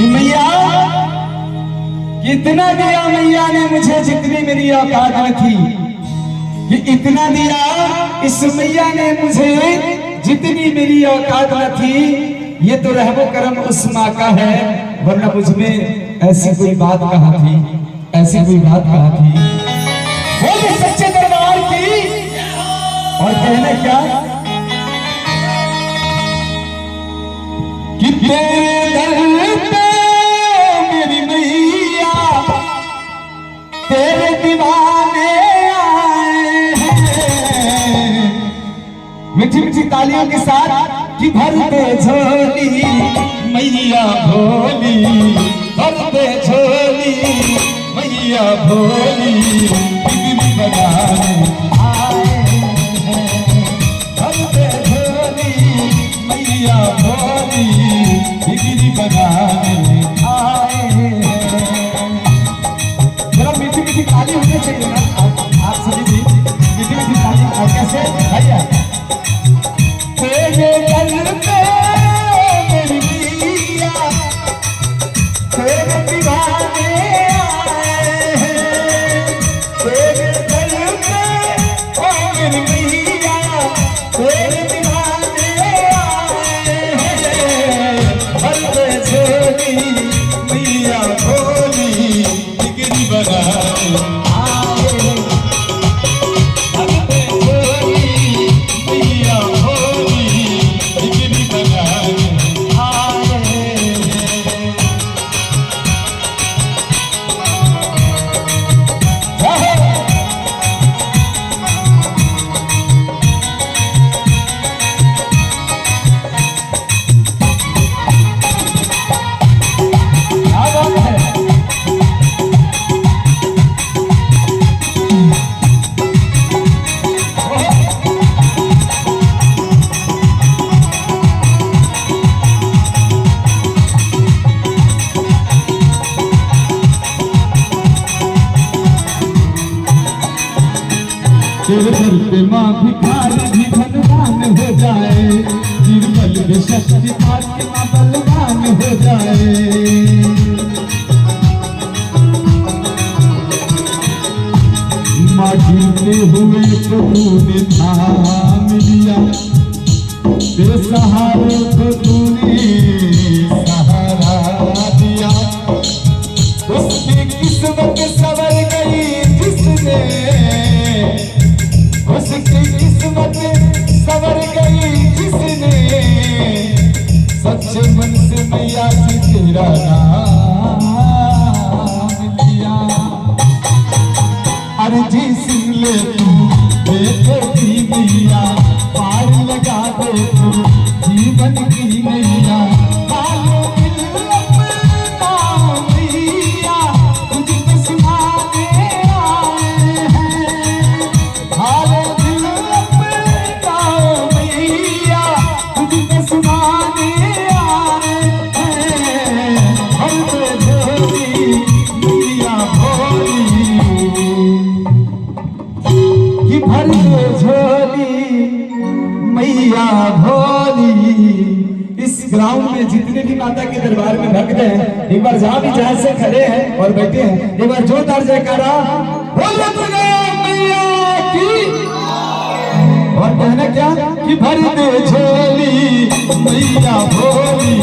कि मैया कितना दिया मैया ने मुझे जितनी मेरी औकात में थी, कि इतना दिया इस मैया ने मुझे जितनी मेरी औकात में थी। ये तो रहमो करम उस माँ का है, वरना मुझमें ऐसी कोई बात कहाँ थी, ऐसी कोई बात कहाँ थी। वो भी सच्चे दरबार की। और कहना क्या कि तेरे दर पे मेरी मैया तेरे दीवाने आए हैं। मीठी मीठी तालियों के साथ कि भर दे झोली मैया भोली, भर दे झोली मैया भोली, बिगड़ी बनाने आए हैं। भर दे झोली मैया भोली, बिगड़ी बनाने आए हैं। जरा मीठी मीठी ताली होनी चाहिए ना आप सभी भी, मीठी मीठी ताली। और कैसे भैया तेरे दर पे मेरी मैया तेरे दीवाने आए हैं। तेरे दर पे ओ मेरी मैया तेरे दीवाने आए हैं। भर दे झोली मैया भोली, बिगड़ी बनाने आए हैं। भर दे झोली मैया भोली, बिगड़ी बनाने आए हैं। क्या बात है। तेरे दर पे माँ भिखारी भी धनवान हो जाए, निर्बल भी शक्तिमान के माँ बलवान हो जाए। माँ गिरते हुए को तूने थाम लिया, बेसहारे को तूने सहारा दिया। उसकी किस्मत संवर गई जिसने, उसकी किस्मत संवर गई जिसने, सच्चे मन से मैया से तेरा नाम लिया। अर्जी सुन ले तू बेटी मैया, पार लगा दे तू जीवन की नैया। कालो दिल अपना मैया तुझको सुनाने आए हैं। कालो दिल अपना मैया तुझको सुनाने आए हैं। भर दे झोली मैया भोली, कि भर दे झोली मैया भोली। इस ग्राउंड में जितने भी माता के दरबार में भक्त हैं, एक बार जहां भी जहां से खड़े हैं और बैठे हैं, एक बार जोरदार जयकारा बोलो दुर्गा मैया की। और कहना क्या कि भर दे झोली मैया भोली,